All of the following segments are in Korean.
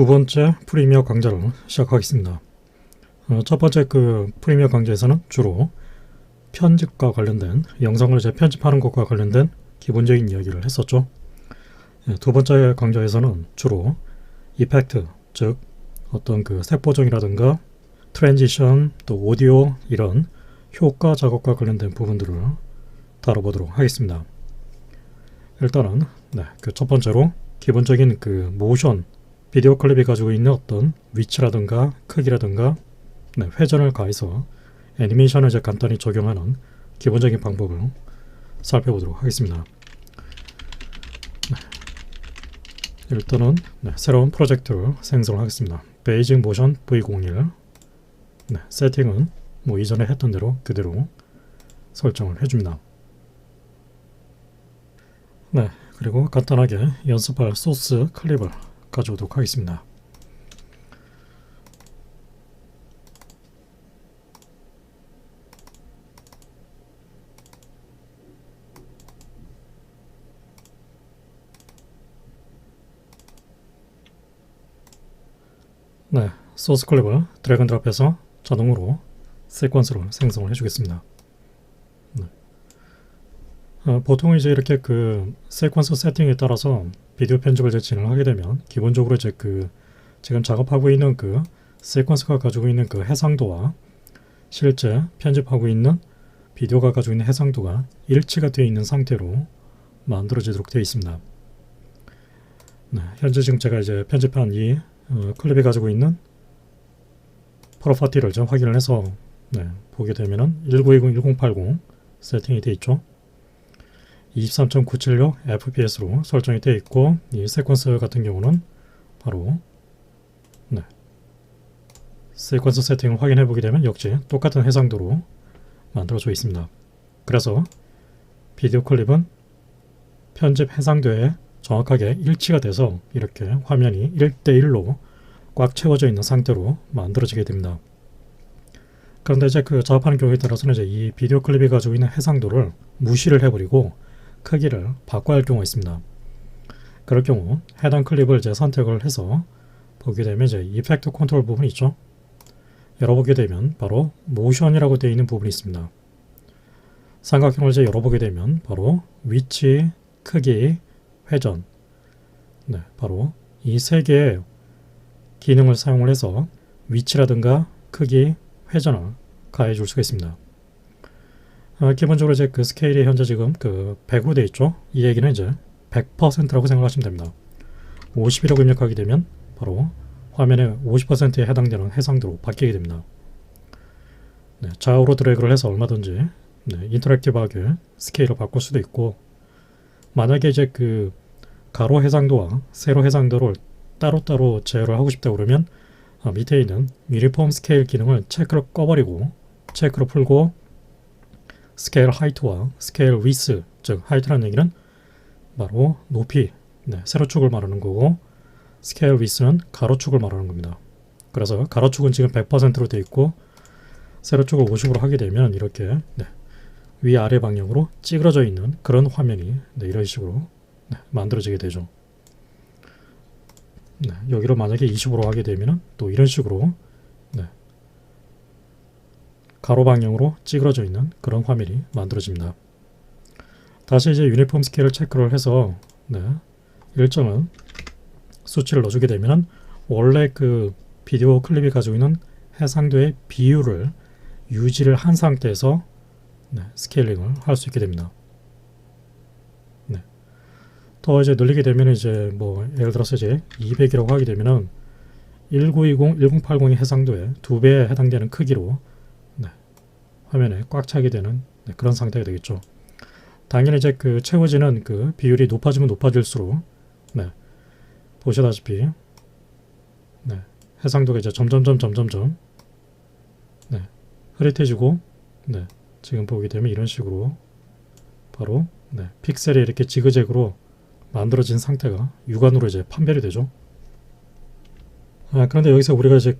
두 번째 프리미어 강좌를 시작하겠습니다. 첫 번째 프리미어 강좌에서는 주로 편집과 관련된 영상을 이제 편집하는 것과 관련된 기본적인 이야기를 했었죠. 두 번째 강좌에서는 주로 이펙트, 즉 어떤 색 보정이라든가 트랜지션, 또 오디오 이런 효과 작업과 관련된 부분들을 다뤄보도록 하겠습니다. 일단은 첫 번째로 기본적인 모션, 비디오 클립이 가지고 있는 어떤 위치라든가 크기라든가 회전을 가해서 애니메이션을 이제 간단히 적용하는 기본적인 방법을 살펴보도록 하겠습니다. 일단은 새로운 프로젝트를 생성을 하겠습니다. 베이징 모션 V01 세팅은 이전에 했던 대로 그대로 설정을 해줍니다. 그리고 간단하게 연습할 소스 클립을 가져오도록 하겠습니다. 소스 클립을 드래그 앤 드롭해서 자동으로 시퀀스로 생성을 해주겠습니다. 보통 이제 이렇게 시퀀스 세팅에 따라서 비디오 편집을 이제 진행하게 되면 기본적으로 이제 지금 작업하고 있는 시퀀스가 가지고 있는 해상도와 실제 편집하고 있는 비디오가 가지고 있는 해상도가 일치가 되어 있는 상태로 만들어지도록 되어 있습니다. 현재 지금 제가 이제 편집한 이 클립이 가지고 있는 프로퍼티를 좀 확인을 해서 보게 되면은 1920-1080 세팅이 되어 있죠. 23.976 fps로 설정이 되어 있고, 이 시퀀스 같은 경우는 바로 시퀀스 세팅을 확인해 보게 되면 역시 똑같은 해상도로 만들어져 있습니다. 그래서 비디오 클립은 편집 해상도에 정확하게 일치가 돼서 이렇게 화면이 1대1로 꽉 채워져 있는 상태로 만들어지게 됩니다. 그런데 이제 작업하는 경우에 따라서는 이제 이 비디오 클립이 가지고 있는 해상도를 무시를 해버리고 크기를 바꿔야 할 경우가 있습니다. 그럴 경우 해당 클립을 이제 선택을 해서 보게 되면 이제 이펙트 컨트롤 부분이 있죠. 열어보게 되면 바로 모션이라고 되어 있는 부분이 있습니다. 삼각형을 이제 열어보게 되면 바로 위치, 크기, 회전, 바로 이 세 개의 기능을 사용을 해서 위치라든가 크기, 회전을 가해 줄 수가 있습니다. 기본적으로 이제 스케일이 현재 지금 100으로 되어 있죠. 이 얘기는 이제 100%라고 생각하시면 됩니다. 50이라고 입력하게 되면 바로 화면의 50%에 해당되는 해상도로 바뀌게 됩니다. 좌우로 드래그를 해서 얼마든지 인터랙티브하게 스케일을 바꿀 수도 있고, 만약에 이제 가로 해상도와 세로 해상도를 따로따로 제어를 하고 싶다 그러면 밑에 있는 유니폼 스케일 기능을 체크를 꺼버리고 체크를 풀고 스케일 하이트와 스케일 위스, 즉 하이트라는 얘기는 바로 높이, 세로축을 말하는 거고, 스케일 위스는 가로축을 말하는 겁니다. 그래서 가로축은 지금 100%로 되어 있고 세로축을 50으로 하게 되면 이렇게 위아래 방향으로 찌그러져 있는 그런 화면이 이런 식으로 만들어지게 되죠. 여기로 만약에 20으로 하게 되면 또 이런 식으로 가로 방향으로 찌그러져 있는 그런 화면이 만들어집니다. 다시 이제 유니폼 스케일을 체크를 해서 일정한 수치를 넣어주게 되면 원래 비디오 클립이 가지고 있는 해상도의 비율을 유지를 한 상태에서 스케일링을 할 수 있게 됩니다. 더 이제 늘리게 되면 이제 예를 들어서 이제 200이라고 하게 되면은 1920, 1080의 해상도의 2배에 해당되는 크기로 화면에 꽉 차게 되는 그런 상태가 되겠죠. 당연히 이제 채워지는 비율이 높아지면 높아질수록 보시다시피 해상도가 이제 점점점 흐릿해지고 지금 보게 되면 이런 식으로 바로 픽셀이 이렇게 지그재그로 만들어진 상태가 육안으로 이제 판별이 되죠. 그런데 여기서 우리가 이제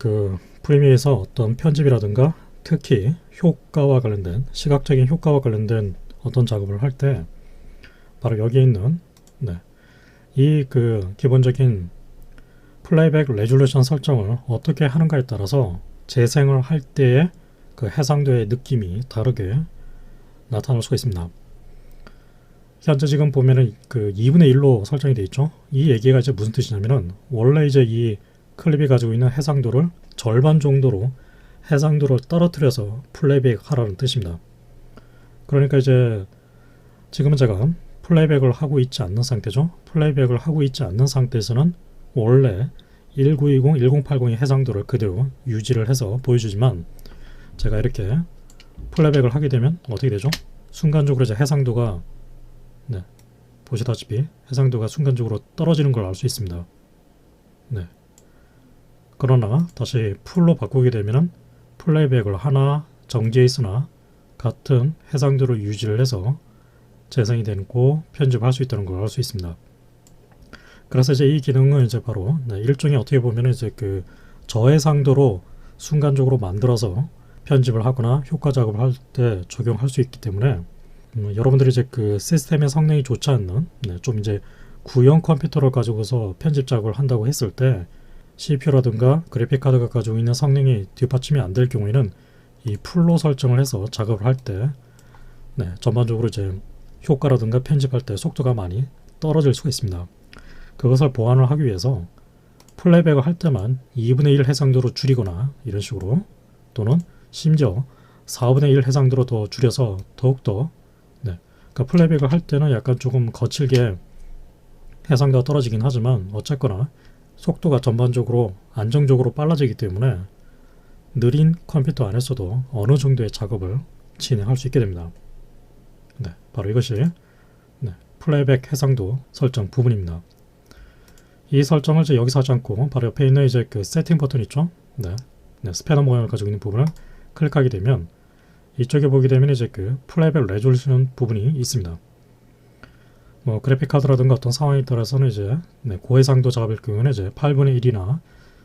프리미어에서 어떤 편집이라든가 특히 효과와 관련된 시각적인 효과와 관련된 어떤 작업을 할 때 바로 여기에 있는 이 기본적인 플레이백 레졸루션 설정을 어떻게 하는가에 따라서 재생을 할 때의 그 해상도의 느낌이 다르게 나타날 수가 있습니다. 현재 지금 보면은 그 2분의 1로 설정이 되어 있죠. 이 얘기가 이제 무슨 뜻이냐면은 원래 이제 이 클립이 가지고 있는 해상도를 절반 정도로 해상도를 떨어뜨려서 플레이백 하라는 뜻입니다. 그러니까 이제 지금은 제가 플레이백을 하고 있지 않는 상태죠. 플레이백을 하고 있지 않는 상태에서는 원래 1920, 1080의 해상도를 그대로 유지를 해서 보여주지만 제가 이렇게 플레이백을 하게 되면 어떻게 되죠? 순간적으로 이제 해상도가 보시다시피 해상도가 순간적으로 떨어지는 걸 알 수 있습니다. 그러나 다시 풀로 바꾸게 되면 플레이백을 하나 정지해 있으나 같은 해상도를 유지를 해서 재생이 되고 편집할 수 있다는 걸 알 수 있습니다. 그래서 이제 이 기능은 이제 바로 일종의 어떻게 보면 이제 그 저해상도로 순간적으로 만들어서 편집을 하거나 효과 작업을 할 때 적용할 수 있기 때문에 여러분들이 이제 그 시스템의 성능이 좋지 않는 좀 이제 구형 컴퓨터를 가지고서 편집 작업을 한다고 했을 때 CPU라든가 그래픽 카드가 가지고 있는 성능이 뒷받침이 안 될 경우에는 이 풀로 설정을 해서 작업을 할 때 전반적으로 이제 효과라든가 편집할 때 속도가 많이 떨어질 수가 있습니다. 그것을 보완을 하기 위해서 플레이백을 할 때만 2분의 1 해상도로 줄이거나 이런 식으로 또는 심지어 4분의 1 해상도로 더 줄여서 더욱더 그러니까 플레이백을 할 때는 약간 조금 거칠게 해상도가 떨어지긴 하지만 어쨌거나 속도가 전반적으로 안정적으로 빨라지기 때문에 느린 컴퓨터 안에서도 어느 정도의 작업을 진행할 수 있게 됩니다. 바로 이것이 플레이백 해상도 설정 부분입니다. 이 설정을 이제 여기서 하지 않고 바로 옆에 있는 이제 그 세팅 버튼 있죠? 스패너 모양을 가지고 있는 부분을 클릭하게 되면 이쪽에 보게 되면 이제 그 플레이백 레졸루션 부분이 있습니다. 뭐 그래픽 카드라든가 어떤 상황에 따라서는 이제 고해상도 작업일 경우는 이제 8분의 1이나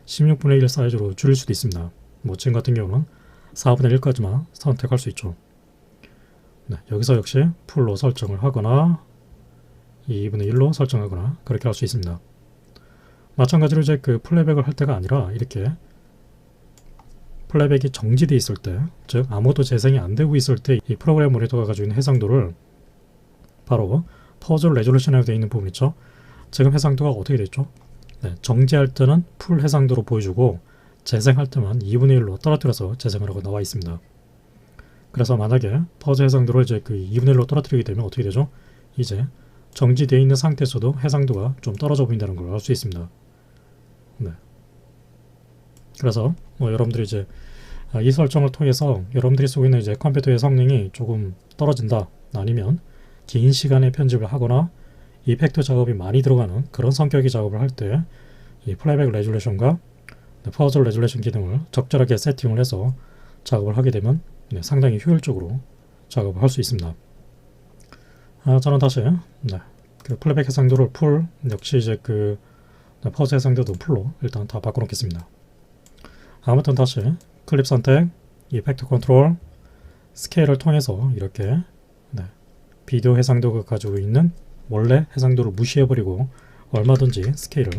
16분의 1 사이즈로 줄일 수도 있습니다. 뭐 지금 같은 경우는 4분의 1까지만 선택할 수 있죠. 여기서 역시 풀로 설정을 하거나 2분의 1로 설정하거나 그렇게 할 수 있습니다. 마찬가지로 이제 그 플레이백을 할 때가 아니라 이렇게 플레이백이 정지되어 있을 때, 즉 아무것도 재생이 안 되고 있을 때 이 프로그램 모니터가 가지고 있는 해상도를 바로 퍼즐 레졸루션이라고 되어 있는 부분 있죠. 지금 해상도가 어떻게 됐죠? 정지할 때는 풀 해상도로 보여주고 재생할 때만 2분의 1로 떨어뜨려서 재생하라고 나와 있습니다. 그래서 만약에 퍼즐 해상도를 이제 그 2분의 1로 떨어뜨리게 되면 어떻게 되죠? 이제 정지되어 있는 상태에서도 해상도가 좀 떨어져 보인다는 걸 알 수 있습니다. 그래서 뭐 여러분들이 이제 이 설정을 통해서 여러분들이 쓰고 있는 이제 컴퓨터의 성능이 조금 떨어진다, 아니면 긴 시간에 편집을 하거나 이펙트 작업이 많이 들어가는 그런 성격의 작업을 할 때 이 플레이백 레졸루션과 퍼즐 레졸루션 기능을 적절하게 세팅을 해서 작업을 하게 되면 상당히 효율적으로 작업을 할 수 있습니다. 저는 다시 그 플레이백 해상도를 풀, 역시 이제 그 퍼즐 해상도도 풀로 일단 다 바꿔놓겠습니다. 아무튼 다시 클립 선택, 이펙트 컨트롤, 스케일을 통해서 이렇게 비디오 해상도가 가지고 있는 원래 해상도를 무시해버리고 얼마든지 스케일을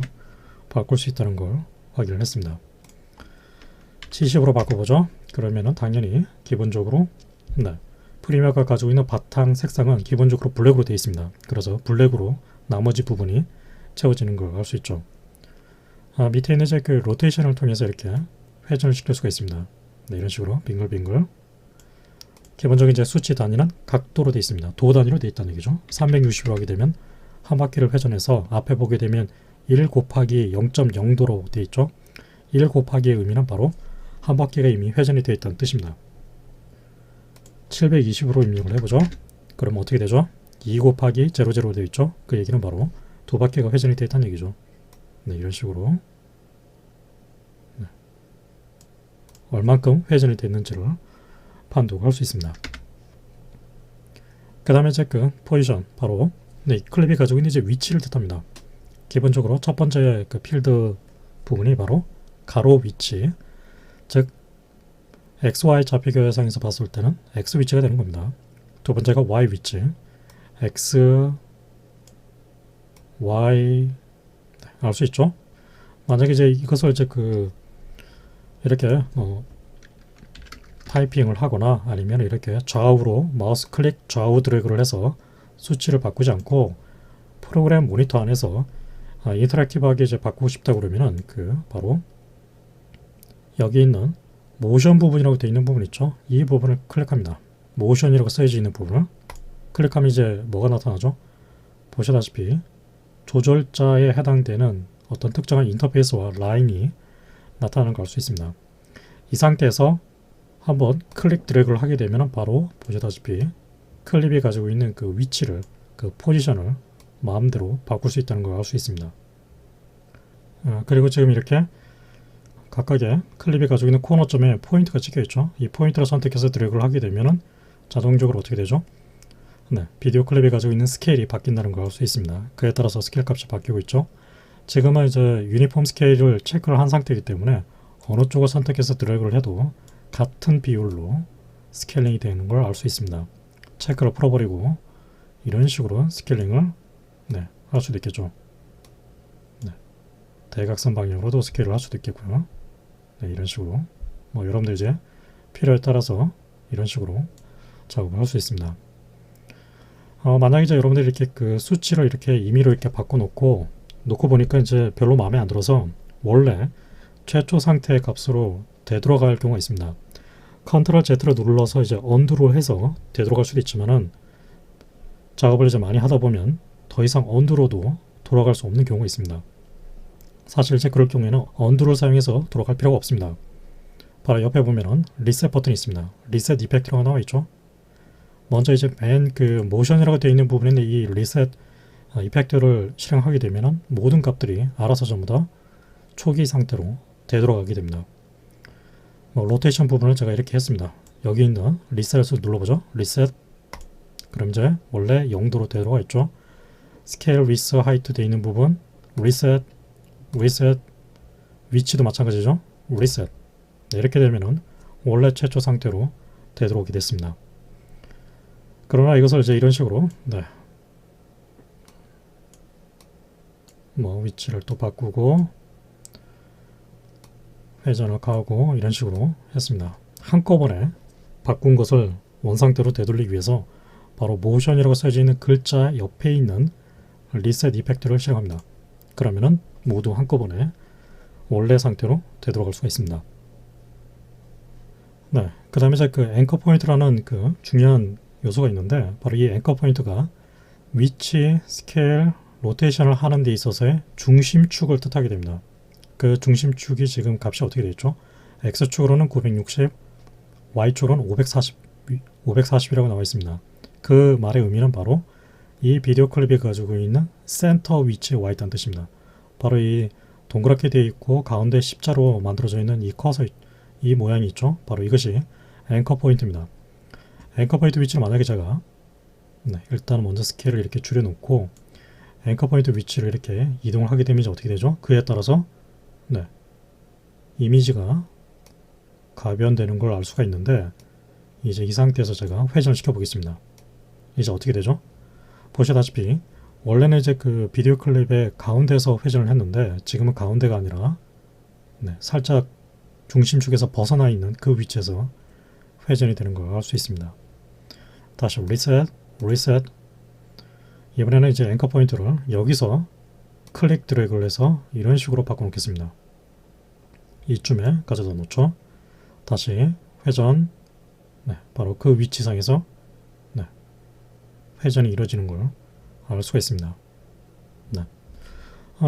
바꿀 수 있다는 걸 확인을 했습니다. 70으로 바꿔보죠. 그러면은 당연히 기본적으로 프리미어가 가지고 있는 바탕 색상은 기본적으로 블랙으로 되어 있습니다. 그래서 블랙으로 나머지 부분이 채워지는 걸 알 수 있죠. 밑에 있는 이제 그 로테이션을 통해서 이렇게 회전을 시킬 수가 있습니다. 이런 식으로 빙글빙글. 기본적인 이제 수치 단위는 각도로 되어 있습니다. 도 단위로 되어 있다는 얘기죠. 360로 하게 되면 한 바퀴를 회전해서 앞에 보게 되면 1 곱하기 0.0도로 되어 있죠. 1 곱하기의 의미는 바로 한 바퀴가 이미 회전이 되어 있다는 뜻입니다. 720으로 입력을 해보죠. 그러면 어떻게 되죠? 2 곱하기 00로 되어 있죠. 그 얘기는 바로 두 바퀴가 회전이 되어 있다는 얘기죠. 이런 식으로 얼만큼 회전이 됐는지를 판독할 수 있습니다. 그 다음에 이제 그 포지션, 바로 클립이 가지고 있는 이제 위치를 뜻합니다. 기본적으로 첫 번째 그 필드 부분이 바로 가로 위치, 즉 XY 좌표계상에서 봤을 때는 X 위치가 되는 겁니다. 두 번째가 Y 위치, X, Y 알 수 있죠? 만약에 이제 이것을 이제 이렇게 타이핑을 하거나 아니면 이렇게 좌우로 마우스 클릭 좌우 드래그를 해서 수치를 바꾸지 않고 프로그램 모니터 안에서 인터랙티브하게 이제 바꾸고 싶다 그러면은 바로 여기 있는 모션 부분이라고 되어 있는 부분 있죠. 이 부분을 클릭합니다. 모션이라고 써져 있는 부분을 클릭하면 이제 뭐가 나타나죠? 보시다시피 조절자에 해당되는 어떤 특정한 인터페이스와 라인이 나타나는 걸 알 수 있습니다. 이 상태에서 한번 클릭 드래그를 하게 되면 바로 보시다시피 클립이 가지고 있는 위치를 포지션을 마음대로 바꿀 수 있다는 걸 알 수 있습니다. 그리고 지금 이렇게 각각의 클립이 가지고 있는 코너점에 포인트가 찍혀 있죠. 이 포인트를 선택해서 드래그를 하게 되면 자동적으로 어떻게 되죠? 비디오 클립이 가지고 있는 스케일이 바뀐다는 걸 알 수 있습니다. 그에 따라서 스케일 값이 바뀌고 있죠. 지금은 이제 유니폼 스케일을 체크를 한 상태이기 때문에 어느 쪽을 선택해서 드래그를 해도 같은 비율로 스케일링이 되는 걸 알 수 있습니다. 체크를 풀어버리고 이런 식으로 스케일링을 할 수도 있겠죠. 대각선 방향으로도 스케일을 할 수도 있겠고요. 이런 식으로 여러분들 이제 필요에 따라서 이런 식으로 작업을 할 수 있습니다. 만약에 이제 여러분들이 이렇게 수치를 이렇게 임의로 이렇게 바꿔놓고 보니까 이제 별로 마음에 안 들어서 원래 최초 상태의 값으로 되돌아갈 경우가 있습니다. 컨트롤 Z를 눌러서 이제 언두로 해서 되돌아갈 수도 있지만은 작업을 이제 많이 하다 보면 더 이상 언두로도 돌아갈 수 없는 경우가 있습니다. 사실 이제 그럴 경우에는 언두를 사용해서 돌아갈 필요가 없습니다. 바로 옆에 보면은 리셋 버튼이 있습니다. 리셋 이펙트라고 나와 있죠. 먼저 이제 맨 모션이라고 되어 있는 부분에 이 리셋 이펙트를 실행하게 되면은 모든 값들이 알아서 전부 다 초기 상태로 되돌아가게 됩니다. 로테이션 부분을 제가 이렇게 했습니다. 여기 있는 리셋을 눌러보죠. 리셋. 그럼 이제 원래 0도로 되돌아가 있죠. 스케일, 위스, 하이트 되어 있는 부분 리셋, 리셋, 위치도 마찬가지죠. 리셋. 이렇게 되면은 원래 최초 상태로 되돌아오게 됐습니다. 그러나 이것을 이제 이런 식으로 위치를 또 바꾸고 회전을 가하고 이런 식으로 했습니다. 한꺼번에 바꾼 것을 원상태로 되돌리기 위해서 바로 모션이라고 써져 있는 글자 옆에 있는 리셋 이펙트를 실행합니다. 그러면은 모두 한꺼번에 원래 상태로 되돌아갈 수가 있습니다. 그 다음에 이제 앵커 포인트라는 중요한 요소가 있는데 바로 이 앵커 포인트가 위치, 스케일, 로테이션을 하는 데 있어서의 중심축을 뜻하게 됩니다. 그 중심축이 지금 값이 어떻게 되어 있죠? X축으로는 960, Y축으로는 540이라고 나와 있습니다. 그 말의 의미는 바로 이 비디오 클립이 가지고 있는 센터 위치에 와 있다는 뜻입니다. 바로 이 동그랗게 되어 있고 가운데 십자로 만들어져 있는 이 커서 이 모양이 있죠. 바로 이것이 앵커 포인트입니다. 앵커 포인트 위치를 만약에 제가 일단 먼저 스케일을 이렇게 줄여놓고 앵커 포인트 위치를 이렇게 이동을 하게 되면 어떻게 되죠? 그에 따라서 이미지가 가변되는 걸 알 수가 있는데 이제 이 상태에서 제가 회전을 시켜 보겠습니다. 이제 어떻게 되죠? 보시다시피 원래는 이제 비디오 클립의 가운데에서 회전을 했는데 지금은 가운데가 아니라 살짝 중심축에서 벗어나 있는 그 위치에서 회전이 되는 걸 알 수 있습니다. 다시 리셋, 리셋. 이번에는 이제 앵커 포인트를 여기서 클릭 드래그를 해서 이런 식으로 바꿔놓겠습니다. 이쯤에 가져다 놓죠. 다시 회전. 바로 그 위치상에서 회전이 이루어지는 걸 알 수가 있습니다.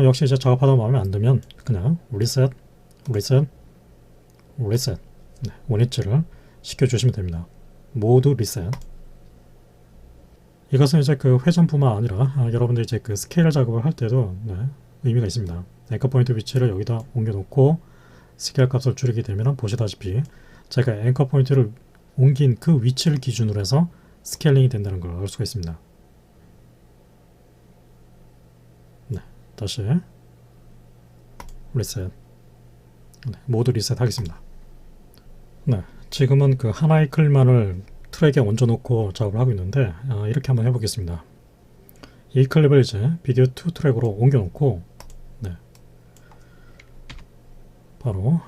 역시 이제 작업하다 마음에 안 들면 그냥 리셋, 리셋, 리셋 원위치를 시켜주시면 됩니다. 모두 리셋. 이것은 이제 회전뿐만 아니라 여러분들 이제 스케일 작업을 할 때도 의미가 있습니다. 앵커 포인트 위치를 여기다 옮겨놓고 스케일 값을 줄이게 되면 보시다시피 제가 앵커 포인트를 옮긴 그 위치를 기준으로 해서 스케일링이 된다는 걸 알 수가 있습니다. 다시 리셋. 모두 리셋 하겠습니다. 지금은 하나의 클립만을 트랙에 얹어놓고 작업을 하고 있는데 이렇게 한번 해보겠습니다. 이 클립을 이제 비디오 2 트랙으로 옮겨놓고 바로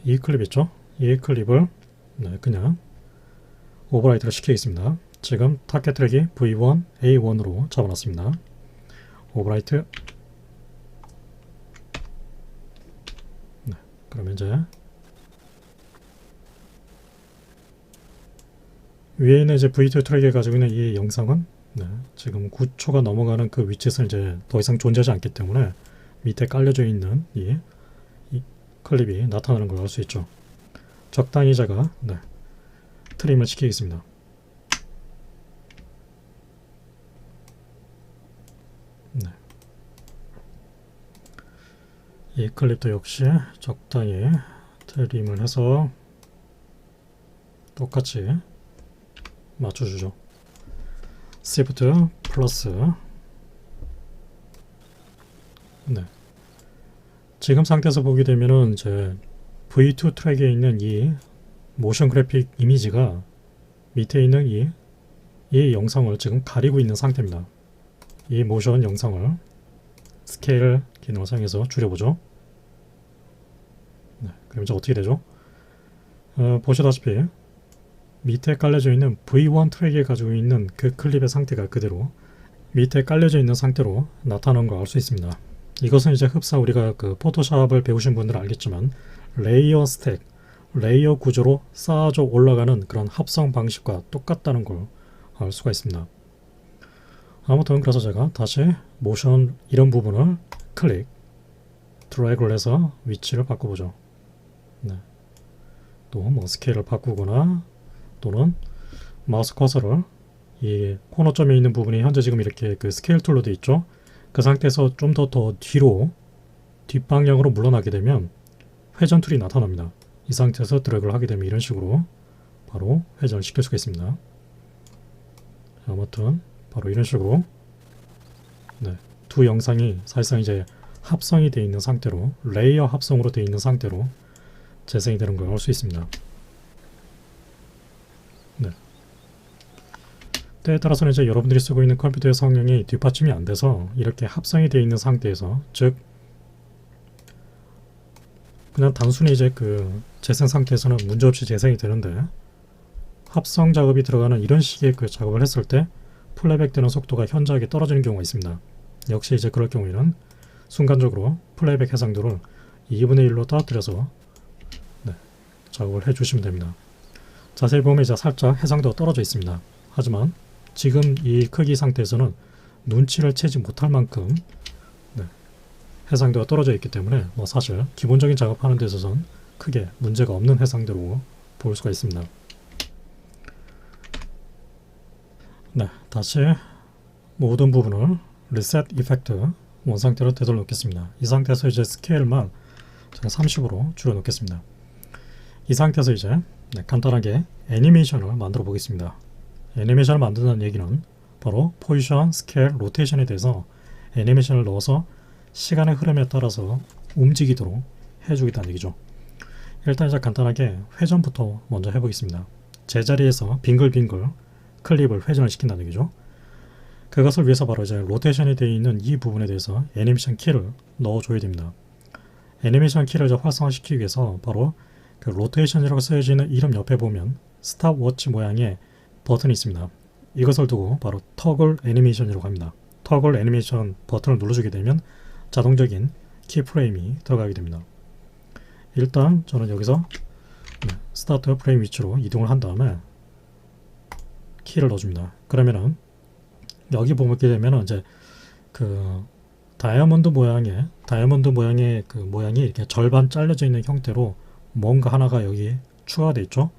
이 클립 있죠? 이 클립을 그냥 오버라이트를 시키겠습니다. 지금 타겟 트랙이 V1, A1으로 잡아놨습니다. 오버라이트. 그러면 이제 위에 있는 이제 V2 트랙에 가지고 있는 이 영상은 지금 9초가 넘어가는 그 위치에서 이제 더 이상 존재하지 않기 때문에 밑에 깔려져 있는 이 클립이 나타나는 걸 알 수 있죠. 적당히 제가 트림을 시키겠습니다. 이 클립도 역시 적당히 트림을 해서 똑같이 맞춰주죠. Shift 플러스. 지금 상태에서 보게 되면은 이제 V2 트랙에 있는 이 모션 그래픽 이미지가 밑에 있는 이 영상을 지금 가리고 있는 상태입니다. 이 모션 영상을 스케일 기능을 사용해서 줄여보죠. 그럼 이제 어떻게 되죠? 보시다시피 밑에 깔려져 있는 V1 트랙에 가지고 있는 그 클립의 상태가 그대로 밑에 깔려져 있는 상태로 나타나는 걸 알 수 있습니다. 이것은 이제 흡사 우리가 그 포토샵을 배우신 분들은 알겠지만 레이어 스택, 레이어 구조로 쌓아져 올라가는 그런 합성 방식과 똑같다는 걸 알 수가 있습니다. 아무튼 그래서 제가 다시 모션 이런 부분을 클릭, 드래그를 해서 위치를 바꿔보죠. 또 뭐 스케일을 바꾸거나 또는 마우스 커서를 이 코너점에 있는 부분이 현재 지금 이렇게 그 스케일 툴로 되어 있죠. 그 상태에서 좀 더 뒤로 뒷방향으로 물러나게 되면 회전 툴이 나타납니다. 이 상태에서 드래그를 하게 되면 이런 식으로 바로 회전을 시킬 수가 있습니다. 아무튼 바로 이런 식으로 두 영상이 사실상 이제 합성이 되어 있는 상태로 레이어 합성으로 되어 있는 상태로 재생이 되는 걸 알 수 있습니다. 때에 따라서는 이제 여러분들이 쓰고 있는 컴퓨터의 성능이 뒷받침이 안 돼서 이렇게 합성이 되어 있는 상태에서, 즉 그냥 단순히 이제 그 재생 상태에서는 문제없이 재생이 되는데 합성 작업이 들어가는 이런 식의 그 작업을 했을 때 플레이백 되는 속도가 현저하게 떨어지는 경우가 있습니다. 역시 이제 그럴 경우에는 순간적으로 플레이백 해상도를 2분의 1로 떨어뜨려서 작업을 해주시면 됩니다. 자세히 보면 이제 살짝 해상도가 떨어져 있습니다. 하지만 지금 이 크기 상태에서는 눈치를 채지 못할 만큼 해상도가 떨어져 있기 때문에 뭐 사실 기본적인 작업하는 데 있어서는 크게 문제가 없는 해상도로 볼 수가 있습니다. 다시 모든 부분을 리셋 이펙트 원상태로 되돌려놓겠습니다. 이 상태에서 이제 스케일만 제가 30으로 줄여놓겠습니다. 이 상태에서 이제 간단하게 애니메이션을 만들어 보겠습니다. 애니메이션을 만든다는 얘기는 바로 포지션, 스케일, 로테이션에 대해서 애니메이션을 넣어서 시간의 흐름에 따라서 움직이도록 해주겠다는 얘기죠. 일단 이제 간단하게 회전부터 먼저 해보겠습니다. 제자리에서 빙글빙글 클립을 회전을 시킨다는 얘기죠. 그것을 위해서 바로 이제 로테이션이 되어 있는 이 부분에 대해서 애니메이션 키를 넣어줘야 됩니다. 애니메이션 키를 이제 활성화시키기 위해서 바로 그 로테이션이라고 쓰여져 있는 이름 옆에 보면 스탑워치 모양의 버튼이 있습니다. 이것을 두고 바로 터글 애니메이션이라고 합니다. 터글 애니메이션 버튼을 눌러주게 되면 자동적인 키프레임이 들어가게 됩니다. 일단 저는 여기서 스타트 프레임 위치로 이동을 한 다음에 키를 넣어줍니다. 그러면은 여기 보게 되면은 이제 그 다이아몬드 모양의 그 모양이 이렇게 절반 잘려져 있는 형태로 뭔가 하나가 여기 추가되어 있죠.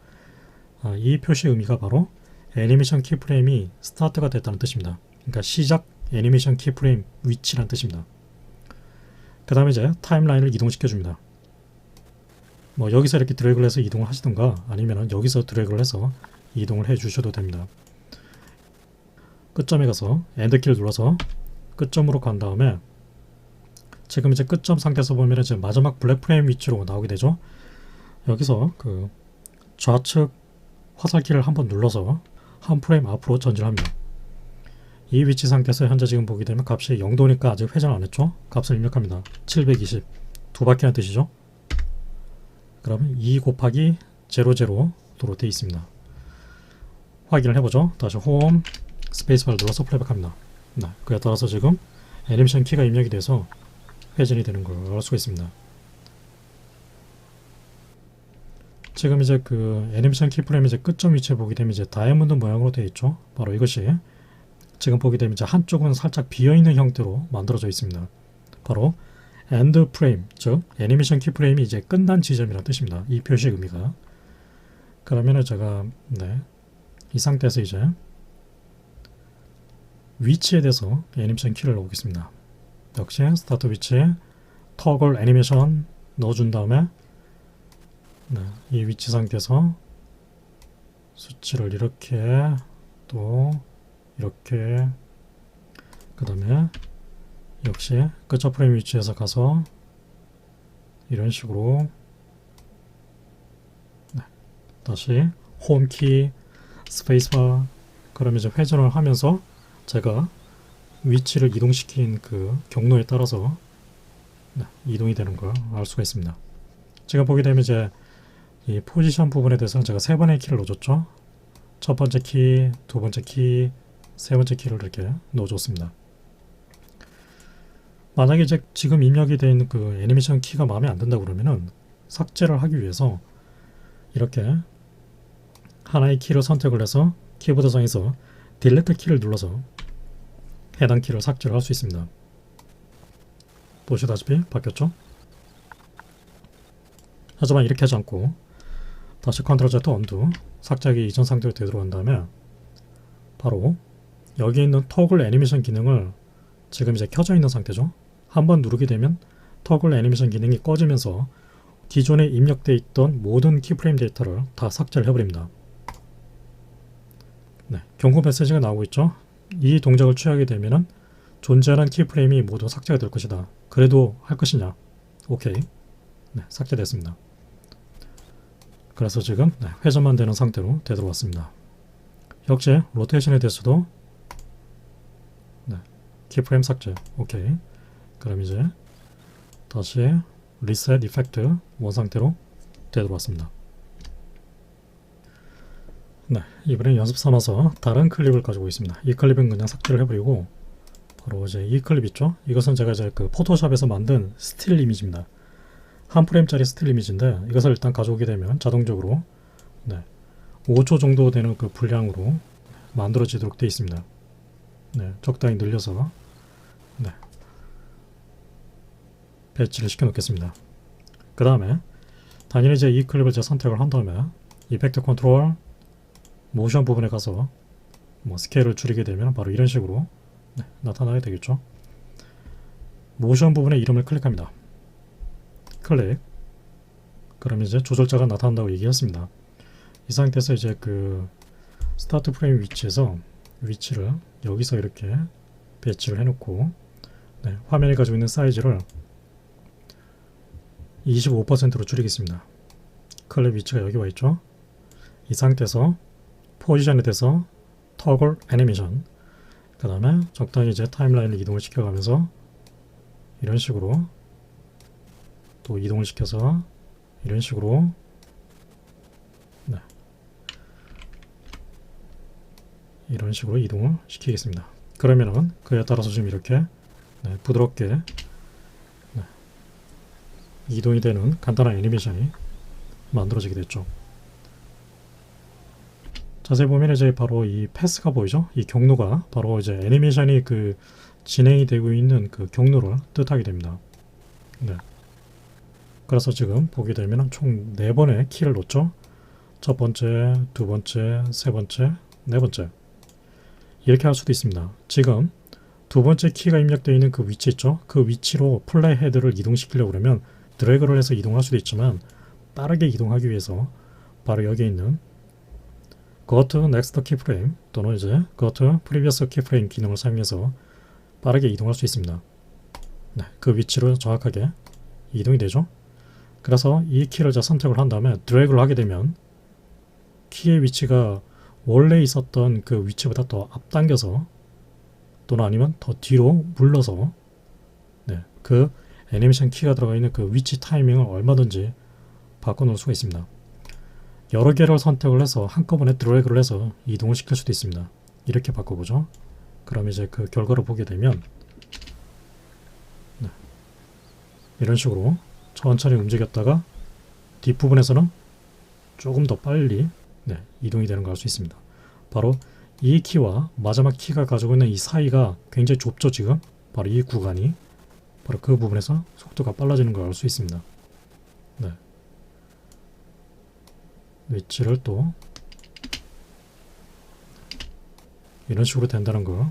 이 표시 의미가 바로 애니메이션 키프레임이 스타트가 됐다는 뜻입니다. 그러니까 시작 애니메이션 키프레임 위치라는 뜻입니다. 그 다음에 이제 타임라인을 이동시켜 줍니다. 뭐 여기서 이렇게 드래그를 해서 이동을 하시던가 아니면 여기서 드래그를 해서 이동을 해 주셔도 됩니다. 끝점에 가서 엔드키를 눌러서 끝점으로 간 다음에 지금 이제 끝점 상태에서 보면 이제 마지막 블랙 프레임 위치로 나오게 되죠. 여기서 그 좌측 화살키를 한번 눌러서 한 프레임 앞으로 전진합니다. 이 위치 상태에서 현재 지금 보게 되면 값이 0도니까 아직 회전 안 했죠. 값을 입력합니다. 720 두 바퀴라는 뜻이죠. 그러면 2 곱하기 00도로 되어 있습니다. 확인을 해보죠. 다시 홈 스페이스바를 눌러서 플레이백합니다. 네, 그에 따라서 지금 애니메이션 키가 입력이 돼서 회전이 되는 걸 알 수가 있습니다. 지금 이제 그 애니메이션 키프레임 이제 끝점 위치에 보게 되면 이제 다이아몬드 모양으로 되어 있죠. 바로 이것이 지금 보게 되면 이제 한쪽은 살짝 비어있는 형태로 만들어져 있습니다. 바로 엔드 프레임, 즉 애니메이션 키프레임이 이제 끝난 지점이라는 뜻입니다. 이 표시 의미가. 그러면은 제가 이 상태에서 이제 위치에 대해서 애니메이션 키를 넣겠습니다. 역시 스타트 위치에 터글 애니메이션 넣어준 다음에 이 위치 상태에서 수치를 이렇게 또 이렇게 그 다음에 역시 끝자 프레임 위치에서 가서 이런 식으로 다시 홈키 스페이스바 그러면 이제 회전을 하면서 제가 위치를 이동시킨 그 경로에 따라서 이동이 되는 걸 알 수가 있습니다. 지금 보게 되면 이제 이 포지션 부분에 대해서는 제가 3번의 키를 넣어줬죠. 첫 번째 키, 두 번째 키, 세 번째 키를 이렇게 넣어줬습니다. 만약에 이제 지금 입력이 되어 있는 그 애니메이션 키가 마음에 안 든다 그러면은 삭제를 하기 위해서 이렇게 하나의 키를 선택을 해서 키보드상에서 딜리트 키를 눌러서 해당 키를 삭제를 할 수 있습니다. 보시다시피 바뀌었죠? 하지만 이렇게 하지 않고 다시 컨트롤 Z 언두 삭제하기 이전 상태로 되돌아간 다음에 바로 여기 있는 토글 애니메이션 기능을 지금 이제 켜져 있는 상태죠. 한번 누르게 되면 토글 애니메이션 기능이 꺼지면서 기존에 입력되어 있던 모든 키프레임 데이터를 다 삭제를 해버립니다. 경고 메시지가 나오고 있죠. 이 동작을 취하게 되면은 존재하는 키프레임이 모두 삭제가 될 것이다. 그래도 할 것이냐? 오케이. 삭제됐습니다. 그래서 지금 회전만 되는 상태로 되돌아왔습니다. 역시 로테이션에 대해서도 키프레임 삭제. 오케이. 그럼 이제 다시 리셋 이펙트 원상태로 되돌아왔습니다. 이번엔 연습 삼아서 다른 클립을 가지고 있습니다. 이 클립은 그냥 삭제를 해버리고 바로 이제 이 클립 있죠? 이것은 제가 이제 그 포토샵에서 만든 스틸 이미지입니다. 한 프레임짜리 스틸 이미지인데 이것을 일단 가져오게 되면 자동적으로 5초 정도 되는 그 분량으로 만들어지도록 되어 있습니다. 적당히 늘려서 배치를 시켜 놓겠습니다. 그 다음에 당연히 이제 이 클립을 제가 선택을 한 다음에 이펙트 컨트롤 모션 부분에 가서 스케일을 줄이게 되면 바로 이런 식으로 나타나게 되겠죠. 모션 부분의 이름을 클릭합니다. 클릭. 그러면 이제 조절자가 나타난다고 얘기했습니다. 이 상태에서 이제 그 스타트 프레임 위치에서 위치를 여기서 이렇게 배치를 해놓고 화면이 가지고 있는 사이즈를 25%로 줄이겠습니다. 클립 위치가 여기 와 있죠. 이 상태에서 포지션에 대해서 터글 애니메이션 그 다음에 적당히 이제 타임라인을 이동을 시켜가면서 이런 식으로 또 이동을 시켜서 이런 식으로 이런 식으로 이동을 시키겠습니다. 그러면은 그에 따라서 지금 이렇게 부드럽게 이동이 되는 간단한 애니메이션이 만들어지게 됐죠. 자세히 보면 이제 바로 이 패스가 보이죠? 이 경로가 바로 이제 애니메이션이 그 진행이 되고 있는 그 경로를 뜻하게 됩니다. 그래서 지금 보게 되면 총 4번의 키를 놓죠. 첫 번째, 두 번째, 세 번째, 네 번째. 이렇게 할 수도 있습니다. 지금 두 번째 키가 입력되어 있는 그 위치 있죠? 그 위치로 플레이 헤드를 이동시키려고 그러면 드래그를 해서 이동할 수도 있지만 빠르게 이동하기 위해서 바로 여기에 있는 Go to Next Keyframe 또는 이제 Go to Previous Keyframe 기능을 사용해서 빠르게 이동할 수 있습니다. 그 위치로 정확하게 이동이 되죠. 그래서 이 키를 선택을 한 다음에 드래그를 하게 되면 키의 위치가 원래 있었던 그 위치보다 더 앞당겨서 또는 아니면 더 뒤로 물러서 그 애니메이션 키가 들어가 있는 그 위치 타이밍을 얼마든지 바꿔놓을 수가 있습니다. 여러 개를 선택을 해서 한꺼번에 드래그를 해서 이동을 시킬 수도 있습니다. 이렇게 바꿔보죠. 그럼 이제 그 결과를 보게 되면 네. 이런 식으로 천천히 움직였다가 뒷부분에서는 조금 더 빨리 네, 이동이 되는 걸 알 수 있습니다. 바로 이 키와 마지막 키가 가지고 있는 이 사이가 굉장히 좁죠. 지금 바로 이 구간이 바로 그 부분에서 속도가 빨라지는 걸 알 수 있습니다. 네. 위치를 또 이런 식으로 된다는 걸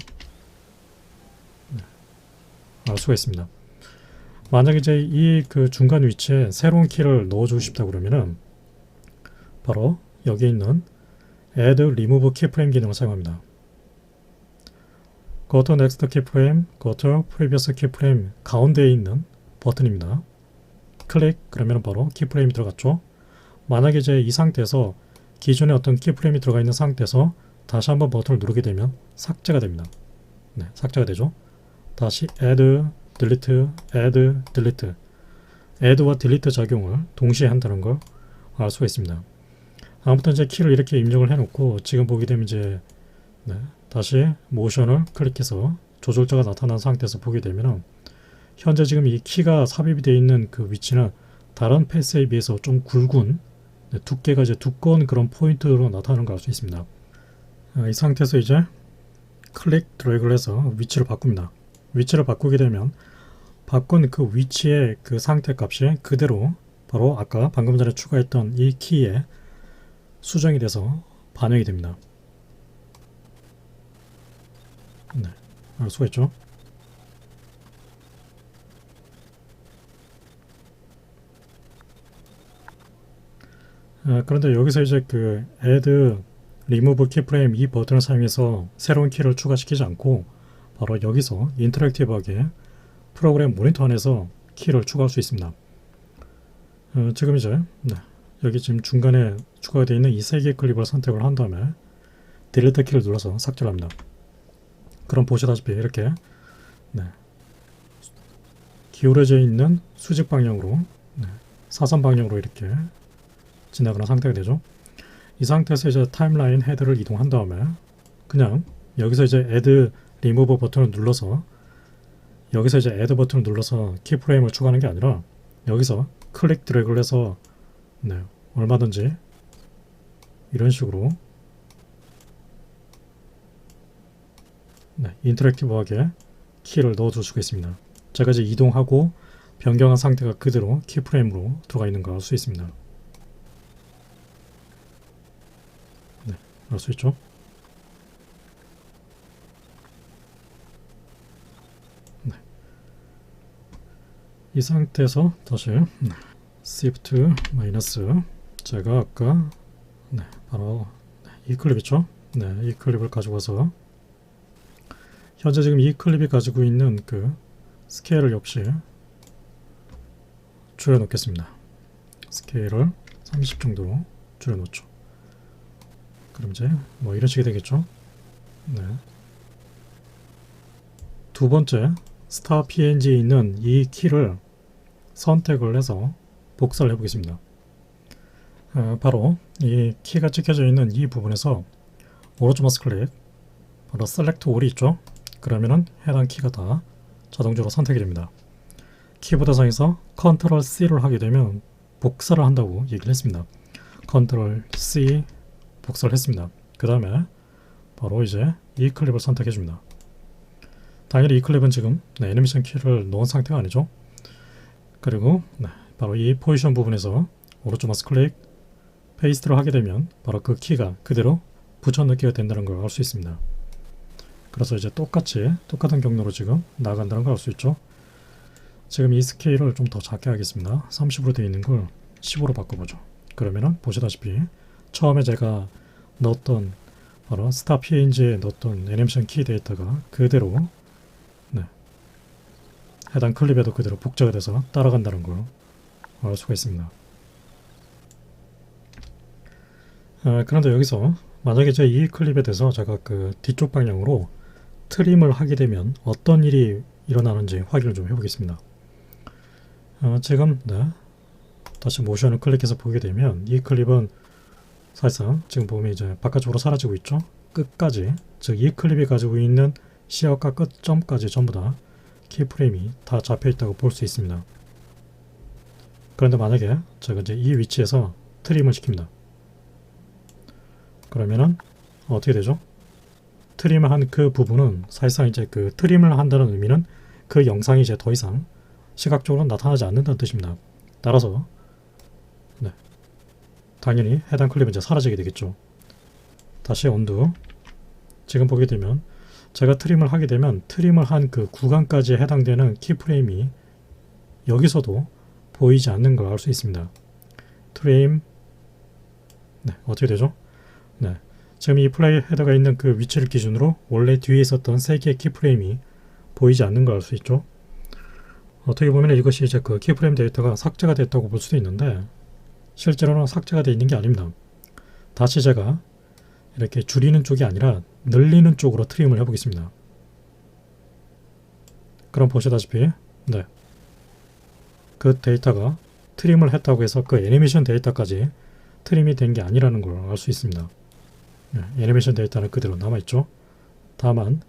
알 수가 있습니다. 만약 이제 이 그 중간 위치에 새로운 키를 넣어주고 싶다 그러면은 바로 여기 있는 Add Remove Keyframe 기능을 사용합니다. Go to Next Keyframe, Go to Previous Keyframe 가운데에 있는 버튼입니다. 클릭 그러면 바로 키프레임이 들어갔죠. 만약에 이제 이 상태에서 기존에 어떤 키프레임이 들어가 있는 상태에서 다시 한번 버튼을 누르게 되면 삭제가 됩니다. 네, 삭제가 되죠. 다시 Add, Delete, Add, Delete Add와 Delete 작용을 동시에 한다는 걸 알 수가 있습니다. 아무튼 이제 키를 이렇게 입력을 해놓고 지금 보게 되면 이제 네, 다시 모션을 클릭해서 조절자가 나타난 상태에서 보게 되면 현재 지금 이 키가 삽입이 되어 있는 그 위치는 다른 패스에 비해서 좀 굵은 네, 두께가 이제 두꺼운 그런 포인트로 나타나는 걸 알 수 있습니다. 이 상태에서 이제 클릭 드래그를 해서 위치를 바꿉니다. 위치를 바꾸게 되면 바꾼 그 위치의 그 상태 값이 그대로 바로 아까 방금 전에 추가했던 이 키에 수정이 돼서 반영이 됩니다. 네, 알 수가 있죠. 그런데 여기서 이제 그 Add, Remove Keyframe 이 버튼을 사용해서 새로운 키를 추가시키지 않고 바로 여기서 인터랙티브하게 프로그램 모니터 안에서 키를 추가할 수 있습니다. 지금 이제 네, 여기 지금 중간에 추가가 되어 있는 이 세 개의 클립을 선택을 한 다음에 딜리트 키를 눌러서 삭제를 합니다. 그럼 보시다시피 이렇게 네, 기울어져 있는 수직 방향으로 네, 사선 방향으로 이렇게 지나가는 상태가 되죠. 이 상태에서 이제 타임라인 헤드를 이동한 다음에 그냥 여기서 이제 Add, Remove 버튼을 눌러서 여기서 이제 Add 버튼을 눌러서 키프레임을 추가하는 게 아니라 여기서 클릭 드래그를 해서 네, 얼마든지 이런 식으로 네, 인터랙티브하게 키를 넣어줄 수가 있습니다. 제가 이제 이동하고 변경한 상태가 그대로 키프레임으로 들어가 있는 걸 알 수 있습니다. 네, 알 수 있죠? 네. 이 상태에서 다시 Shift 마이너스 제가 아까 네, 바로 이 클립 있죠? 네, 이 클립을 가져와서 현재 지금 이 클립이 가지고 있는 그 스케일을 역시 줄여놓겠습니다. 스케일을 30 정도로 줄여놓죠. 그럼 이제 뭐 이런 식이 되겠죠. 네. 두 번째 스타 PNG에 있는 이 키를 선택을 해서 복사를 해보겠습니다. 바로 이 키가 찍혀져 있는 이 부분에서 오른쪽 마우스 클릭 바로 셀렉트 올이 있죠. 그러면은 해당 키가 다 자동적으로 선택이 됩니다. 키보드 상에서 컨트롤 C를 하게 되면 복사를 한다고 얘기를 했습니다. 컨트롤 C 복사를 했습니다. 그 다음에 바로 이제 이 클립을 선택해 줍니다. 당연히 이 클립은 지금 네, 애니메이션 키를 넣은 상태가 아니죠. 그리고 네, 바로 이 포지션 부분에서 오른쪽 마우스 클릭 페이스트를 하게 되면 바로 그 키가 그대로 붙여넣기가 된다는 걸 알 수 있습니다. 그래서 이제 똑같은 경로로 지금 나간다는 걸 알 수 있죠. 지금 이 스케일을 좀 더 작게 하겠습니다. 30으로 되어 있는 걸 15로 바꿔보죠. 그러면은 보시다시피 처음에 제가 넣었던 바로 스타 PNG에 넣었던 애니메이션 키 데이터가 그대로 네, 해당 클립에도 그대로 복제가 돼서 따라간다는 걸 알 수가 있습니다. 그런데 여기서 만약에 이제 이 클립에 대해서 제가 그 뒤쪽 방향으로 트림을 하게 되면 어떤 일이 일어나는지 확인을 좀 해보겠습니다. 지금 네, 다시 모션을 클릭해서 보게 되면 이 클립은 사실상 지금 보면 이제 바깥쪽으로 사라지고 있죠. 끝까지, 즉 이 클립이 가지고 있는 시야과 끝점까지 전부 다 키프레임이 다 잡혀 있다고 볼 수 있습니다. 그런데 만약에 제가 이제 이 위치에서 트림을 시킵니다. 그러면은 어떻게 되죠? 트림을 한 그 부분은 사실상 이제 그 트림을 한다는 의미는 그 영상이 이제 더 이상 시각적으로 나타나지 않는다는 뜻입니다. 따라서 당연히 해당 클립은 이제 사라지게 되겠죠. 다시 언두. 지금 보게 되면 제가 트림을 하게 되면 트림을 한 그 구간까지 해당되는 키프레임이 여기서도 보이지 않는 걸 알 수 있습니다. 트림. 어떻게 되죠? 지금 이 플레이 헤더가 있는 그 위치를 기준으로 원래 뒤에 있었던 3개의 키프레임이 보이지 않는 걸 알 수 있죠. 어떻게 보면 이것이 이제 그 키프레임 데이터가 삭제가 됐다고 볼 수도 있는데 실제로는 삭제가 되어 있는 게 아닙니다. 다시 제가 이렇게 줄이는 쪽이 아니라 늘리는 쪽으로 트림을 해보겠습니다. 그럼 보시다시피 그 데이터가 트림을 했다고 해서 그 애니메이션 데이터까지 트림이 된 게 아니라는 걸 알 수 있습니다. 애니메이션 데이터는 그대로 남아있죠. 다만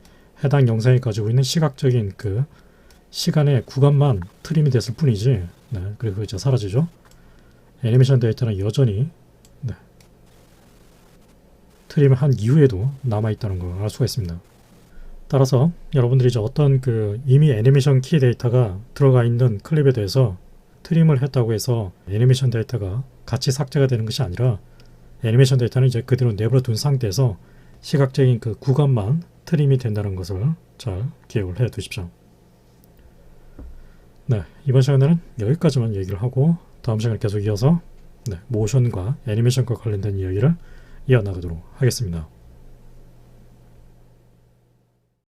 해당 영상이 가지고 있는 시각적인 그 시간의 구간만 트림이 됐을 뿐이지 그리고 이제 사라지죠. 애니메이션 데이터는 여전히 트림을 한 이후에도 남아있다는 걸 알 수가 있습니다. 따라서 여러분들이 이제 어떤 그 이미 애니메이션 키 데이터가 들어가 있는 클립에 대해서 트림을 했다고 해서 애니메이션 데이터가 같이 삭제가 되는 것이 아니라 애니메이션 데이터는 이제 그대로 내버려 둔 상태에서 시각적인 그 구간만 트림이 된다는 것을 잘 기억을 해 두십시오. 이번 시간에는 여기까지만 얘기를 하고 다음 시간에 계속 이어서 모션과 애니메이션과 관련된 이야기를 이어나가도록 하겠습니다.